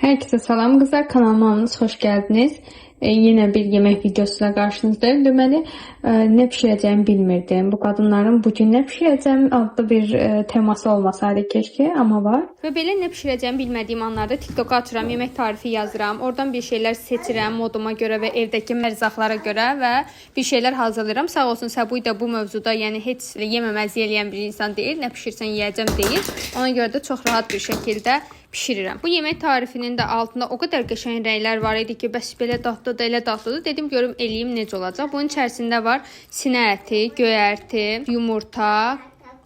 Herkese selam kızlar, kanalıma hoş geldiniz. Yine bir yemek videosuyla karşınızdayım. Deməli, ne pişirəcəyimi bilmirdim. Bu kadınların bugün ne pişirəcəyim adlı bir teması olmasaydı keşke, ama var. Və belə nə pişirəcəyimi bilmədiyim anlarda TikTok açıram, yemək tarifi yazıram. Oradan bir şeylər seçirəm moduma görə və evdəki ərzaqlara görə və bir şeylər hazırlayıram. Sağ olsun Səbuy da bu mövzuda, yəni heç yeməməzlik eləyən bir insan deyil. Nə pişirsən yeyəcəm deyil. Ona görə də çox rahat bir şəkildə pişirirəm. Bu yemək tarifinin də altında o qədər qəşəng rənglər var idi ki, bəs belə dadlı da elə dadlıdır. Dedim görüm eləyim necə olacaq. Bunun içərisində var sinə əti, göyərti, yumurta,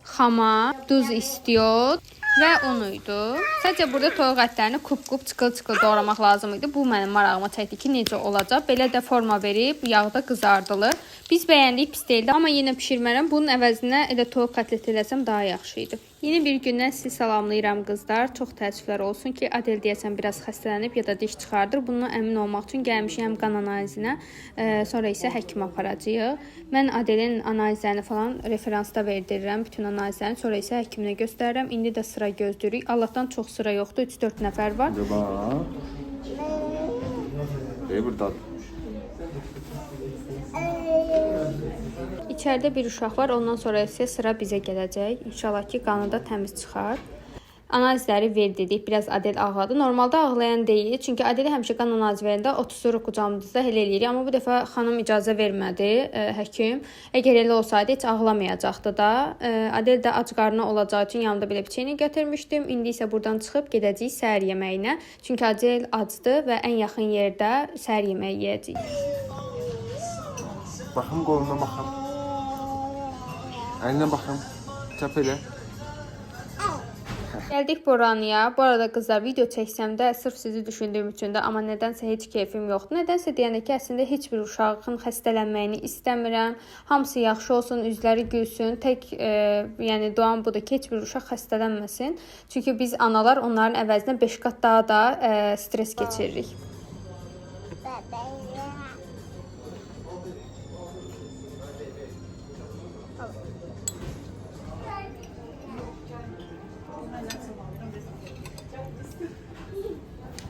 xama, duz istiyor və unuydu. Sadəcə burada toyuq ətlərini kub-kub, çıqıl-çıqıl doğramaq lazım idi. Bu mənim marağıma çəkdi ki, necə olacaq. Belə də forma verib, yağda qızardılır. Biz bəyəndik, pis deyildi, amma yenə pişirmərəm. Bunun əvəzinə elə toyuq kotleti eləsəm daha yaxşı idi. Yeni bir gündən sizi salamlayıram qızlar. Çox təəssüflər olsun ki, Adel deyəsən biraz xəstələnib ya da diş çıxardır. Bundan əmin olmaq üçün gəlmişəm qan analizinə. Sonra isə həkimə aparacağıq. Mən Adelin analizlərini falan referansda verdirirəm, bütün analizlərini. Sonra isə həkiminə göstərirəm. İndi də sıra gözləyirik. Allahdan çox sıra yoxdur. 3-4 nəfər var. Burada. İçəridə bir uşaq var. Ondan sonra isə sıra bizə gələcək. İnşallah ki, qanı da təmiz çıxar. Analizləri verdik. Biraz Adel ağladı. Normalda ağlayan deyil. Çünki Adeli həmişə qan analizi verəndə otururuq qucağımızda elə eləyirik. Amma bu dəfə xanım icazə vermədi, həkim. Əgər elə olsaydı heç ağlamayacaqdı da. Adel də ac qarnı olacağı üçün yanımda belə peçeni gətirmişdim. İndi isə buradan çıxıb gedəcəyik səhər yeməyinə. Çünki Adel acdı və ən yaxın yerdə səhər yeməyi yeyəcəyik. Baxım qoluna baxım. Əlinə baxım. Çap elə. Gəldik Boranıya. Bu arada qızlar video çəksəm də sırf sizi düşündüyüm üçün də, amma nədənsə heç keyfim yoxdur. Nədənsə deyəndə ki, əslində heç bir uşağın xəstələnməyini istəmirəm. Hamısı yaxşı olsun, üzləri gülsün. Tək yəni duam budur ki, heç bir uşaq xəstələnməsin. Çünki biz analar onların əvəzinə 5 qat daha da stres keçiririk.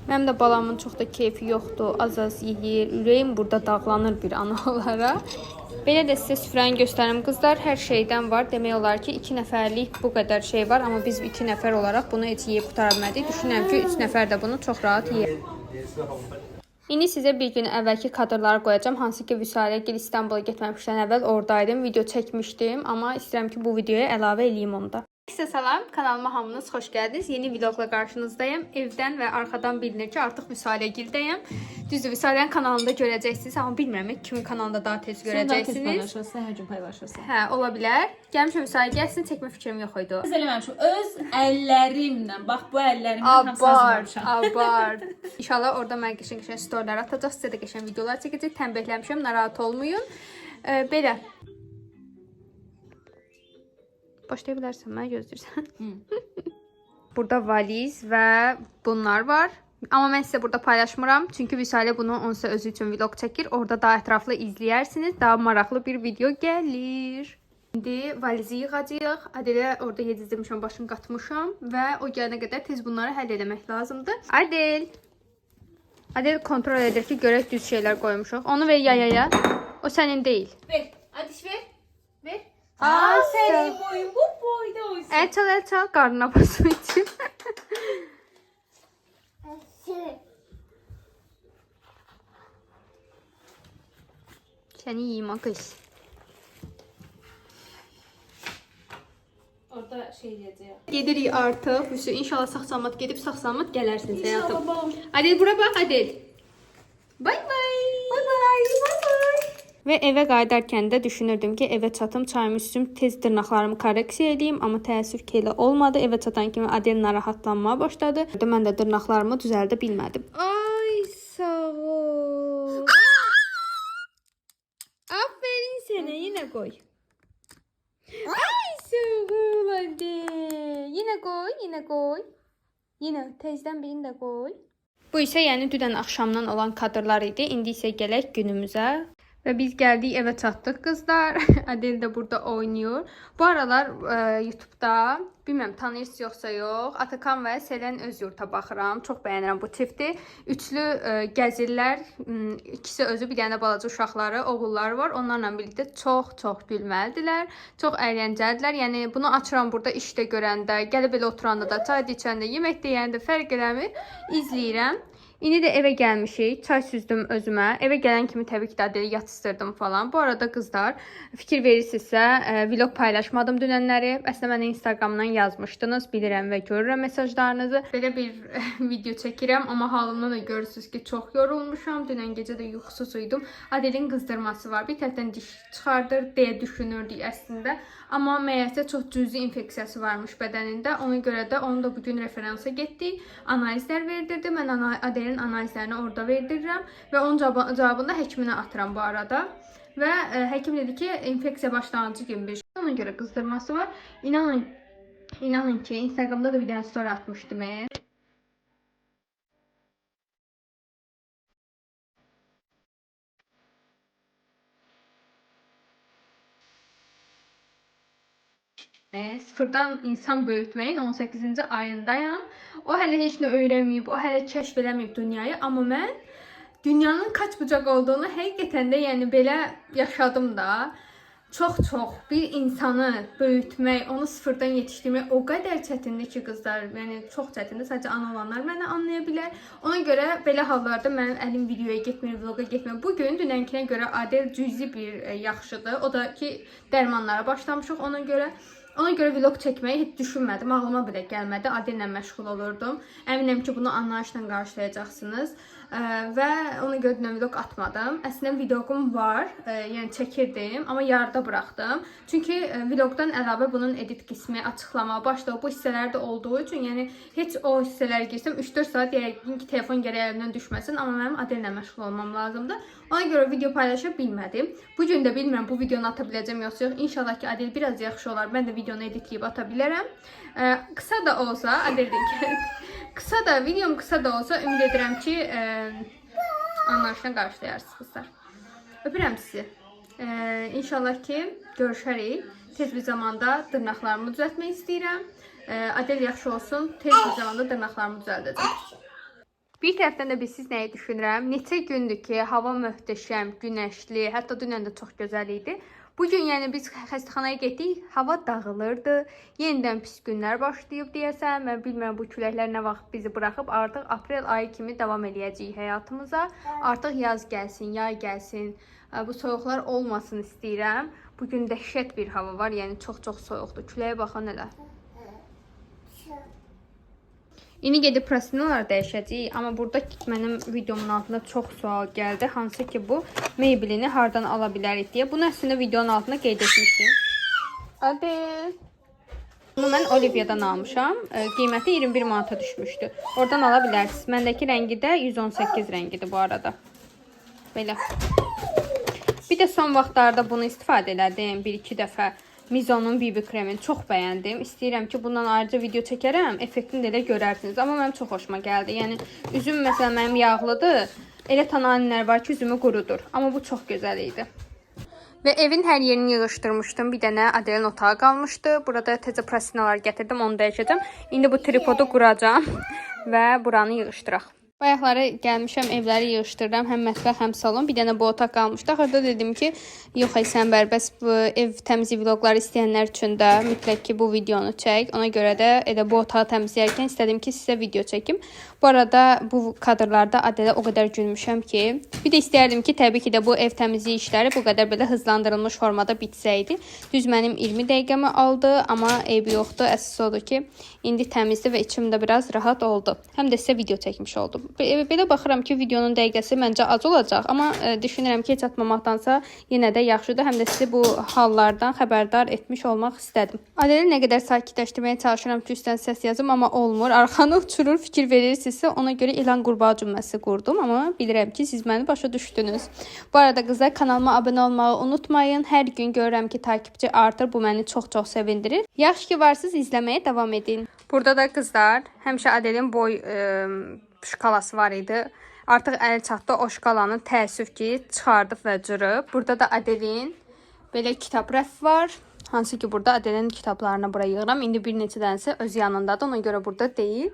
Mənim də balamın çox da keyfi yoxdur, az-az yeyir, ürəyim burada dağlanır bir ana olaraq. Belə də sizə süfrəni göstərim qızlar, hər şeydən var. Demək olar ki, 2 nəfərlik bu qədər şey var, amma biz 2 nəfər olaraq bunu heç yeyib qurtarmadık. Düşünürəm ki, 3 nəfər də bunu çox rahat yeyir. İndi sizə bir gün əvvəlki kadrları qoyacağım. Hansı ki, Vüsalə gil İstanbula getməmişdən əvvəl oradaydım, video çəkmişdim. Amma istəyirəm ki, bu videoya əlavə eləyim onda. Herkese salam, kanalıma hamınız hoş geldiniz. Yeni vlogla karşınızdayım. Evden ve arkadan bilinir ki artık Vüsaləgildəyəm. Düzdür, Vüsalənin kanalında görəcəksiniz, amma bilmirəm kimin kanalında daha tez görəcəksiniz. Sən daha tez paylaşırsan, hər gün paylaşırsan. Hə, ola bilər. Gəlmişəm Vüsalə gəlsin, çəkmə fikrim yox idi. Biz eləməmişim. Öz əllərimlə, bax bu əllərimlə hamısı hazırlamışam. Abart. İnşallah orada mən qəşəng storylər atacaq, sizə də qəşəng videolar çəkəcək. Tənbihləmişəm, narahat olmayın. Belə. Başlaya bilərsən, mənə gözləyirsən. Burada valiz və bunlar var. Amma mən sizə burada paylaşmıram. Çünki Vüsalə bunu onsa özü üçün vlog çəkir. Orada daha ətraflı izləyərsiniz. Daha maraqlı bir video gəlir. İndi valizi yığacağıq. Adelə orada yedizdirmişəm, başını qatmışam. Və o gələnə qədər tez bunları həll eləmək lazımdır. Adel. Adel kontrol edir ki, görək düz şeylər qoymuşuq. Onu ver yayaya. O sənin deyil. Ver, Adiş ver. Ver. Aa, Senin boyun bu boyda olsun. El çal, qarnına basım için. Səni yiyim o qız. Orada şey diyeceğim. Gedirik artıq. İnşallah sağ-salamat gedib sağ-salamat gələrsiniz həyatım. Adel bura bax Adel. Bay bay. Bay bay. Bay bay. Və evə qayıdarkən də düşünürdüm ki, evə çatım, çayımı içim, tez dırnaqlarımı korreksiya edeyim, amma təəssüf ki, elə olmadı. Evə çatan kimi Adel narahatlanmaya başladı. Mən də dırnaqlarımı düzəldə bilmədim. Ay, sağ ol. Aferin sənə, yenə qoy. Ay, sağ ol Adel. Yenə qoy, yenə qoy. Yenə tezdən birini də qoy. Bu isə yəni dünən axşamdan olan kadrlar idi. İndi isə gələk günümüzə. Və biz gəldik, evə çatdıq qızlar. Adel də burada oynayır. Bu aralar YouTube'da, bilməm tanıyırsınız yoxsa yox, Atakan və Selen öz yurta baxıram. Çox bəyənirəm bu çifti. Üçlü gəzirlər. İkisi özü, bir dənə balaca uşaqları, oğulları var. Onlarla birlikdə çox gülməlidirlər. Çox əyləncəlidirlər. Yəni bunu açıram burada işdə görəndə, gəlib elə oturanda da, çay içəndə, yemək deyəndə fərq eləmir. İzləyirəm. İndi də evə gəlmişik. Çay süzdüm özümə. Evə gələn kimi təbii ki, Adeli yatışdırdım falan. Bu arada qızlar, fikir verirsinizsə, vlog paylaşmadım dünənləri. Əslində mənə Instagramdan yazmışdınız. Bilirəm və görürəm mesajlarınızı. Belə bir video çəkirəm, amma halımdan da görürsünüz ki, çox yorulmuşam. Dünən gecə də yuxusuz uyudum. Adelin qızdırması var. Bir tərəfdən diş çıxardır deyə düşünürdük əslində. Amma məyərsə çox cüzi infeksiyası varmış bədənində. Ona görə də onu da bugün referansa getdik. Analizlər verdirdi. Mən Adelin analizlərini orada verdirirəm və onun cavabını həkiminə atıram bu arada. Və həkim dedi ki, infeksiya başlanğıcı kimi bir şey. Ona görə qızdırması var. İnanın ki, Instagramda da bir dənə story atmışdım. Sıfırdan insan böyütməyin 18-ci ayındayam. O hələ heç nə öyrənməyib, o hələ kəşf eləməyib dünyayı. Amma mən dünyanın kaç bucaq olduğunu həqiqətən də yəni belə yaşadım da. Çox bir insanı böyütmək, onu sıfırdan yetişdirmək o qədər çətindir ki, qızlar. Yəni çox çətindir. Sadəcə ana olanlar məni anlaya bilər. Ona görə belə hallarda mənim əlim videoya getmir, vloga getmir. Bugün dünənkinə görə Adel cüzi bir yaxşıdır. O da ki, dərmanlara başlamışıq ona görə. Ona görə vlog çəkməyi heç düşünmədim, ağlıma belə gəlmədi. Adellə məşğul olurdum. Əminəm ki, bunu anlayışla qarşılayacaqsınız. Və ona görə dünən vlog atmadım. Əslində vlogum var, yəni çəkirdim, amma yarıda buraxdım. Çünki vlogdan əlavə bunun edit qismi, açıqlama, başda bu hissələr də olduğu üçün, yəni heç o hissələrə girsəm 3-4 saat yəqin ki, telefon gərək əlimdən düşməsin, amma mənim Adellə məşğul olmam lazımdır. Ona görə video paylaşa bilmədim. Bugün də bilmirəm bu videonu ata biləcəm yoxsa yox. İnşallah ki, Adel biraz yaxşı olar. Mən də videonu editləyib ata bilərəm. Qısa da olsa, videom qısa da olsa, ümid edirəm ki, anlayışla qarşılayarsınız qızlar. Öpürəm sizi. İnşallah ki, görüşərik. Tez bir zamanda dırnaqlarımı düzəltmək istəyirəm. Adel yaxşı olsun. Tez bir zamanda dırnaqlarımı düzəldəcəm. Bir tərəfdən də siz nəyi düşünürəm? Neçə gündür ki, hava möhtəşəm, günəşli, hətta dünən də çox gözəl idi. Bugün yəni biz xəstəxanaya getdik, hava dağılırdı. Yenidən pis günlər başlayıb deyəsən. Mən bilmirəm bu küləklər nə vaxt bizi buraxıb. Artıq aprel ayı kimi davam eləyəcəyik həyatımıza. Artıq yaz gəlsin, yay gəlsin. Bu soyuqlar olmasın istəyirəm. Bugün dəhşət bir hava var, yəni çox soyuqdur. Küləyə baxın elə. İndi gedib prostinalar dəyişəcəyik, amma burada mənim videomun altında çox sual gəldi. Hansı ki bu Maybelline hardan ala bilərik deyə. Bunu əslində videonun altında qeyd etmişdim. Adel. Bunu mən Olivia'dan almışam. Qiyməti 21 manata düşmüşdü. Oradan ala bilərsiniz. Məndəki rəngi də 118 rəngidir bu arada. Belə. Bir də son vaxtlarda bunu istifadə elədim 1-2 dəfə. Mizon'un BB kremini çox bəyəndim. İstəyirəm ki, bundan ayrıca video çəkərəm. Effektini də elə görərsiniz. Amma mənim çox xoşuma gəldi. Yəni, üzüm məsələn mənim yağlıdır. Elə tananinlər var ki, üzümü qurudur. Amma bu çox gözəl idi. Və evin hər yerini yığışdırmışdım. Bir dənə Adelin otağı qalmışdı. Burada təzə prostinalar gətirdim. Onu dəyişəcəm. İndi bu tripodu quracam və buranı yığışdıraq. Bayaqları gəlmişəm, evləri yığışdırıram. Həm mətbəx, həm salon. Bir dənə bu otaq qalmışdı. Axırda dedim ki, yox ay sən bərbəs bu ev təmizlik vlogları istəyənlər üçün də mütləq ki, bu videonu çək. Ona görə də elə bu otağı təmizləyərkən istədim ki, sizə video çəkim. Bu arada bu kadrlarda Adelə o qədər gülmüşəm ki, bir də istərdim ki, təbii ki də bu ev təmizliyi işləri bu qədər belə hızlandırılmış formada bitsəydi. Düz mənim 20 dəqiqəmi aldı, amma eybi yoxdur. Əsas odur ki, indi təmizdir və içimdə biraz rahat oldu. Həm də sizə video çəkmiş oldum. Belə baxıram ki, videonun dəqiqəsi məncə az olacaq, amma düşünürəm ki, heç atmamaqdansa yenə də yaxşıdır. Həm də sizi bu hallardan xəbərdar etmiş olmaq istədim. Adeli nə qədər sakitləşdirməyə çalışıram ki, üstdən səs yazım, amma olmur. Arxanı uçurur, fikir verirsinizsə, ona görə elan qurbağa cümləsi qurdum, amma bilirəm ki, siz məni başa düşdünüz. Bu arada qızlar, kanalıma abunə olmağı unutmayın. Hər gün görürəm ki, takipçi artır, bu məni çox sevindirir. Yaxşı ki, varsınız, izləməyə davam edin. Burada da qızlar, həmişə Adelin boy şkalası var idi. Artıq əl çatdı o şkalanı təəssüf ki, çıxardıb və cırıb. Burada da Adelin belə kitab rəfi var. Hansı ki, burada Adelin kitablarını bura yığıram. İndi bir neçə dənəsi öz yanındadır, ona görə burada deyil.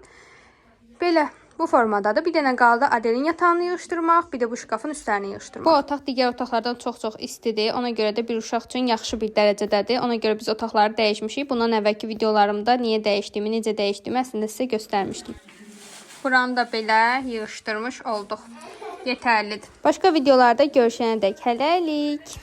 Belə bu formadadır. Bir dənə qaldı Adelin yatağını yığışdırmaq, bir də bu şkafın üstlərini yığışdırmaq. Bu otaq digər otaqlardan çox-çox istidir. Ona görə də bir uşaq üçün yaxşı bir dərəcədədir. Ona görə biz otaqları dəyişmişik. Bundan əvvəlki videolarımda niyə dəyişdiyimi, necə dəyişdiyimi əslində sizə göstərmişdim. Buranı da belə yığışdırmış olduq. Yetərlidir. Başqa videolarda görüşənədək hələlik.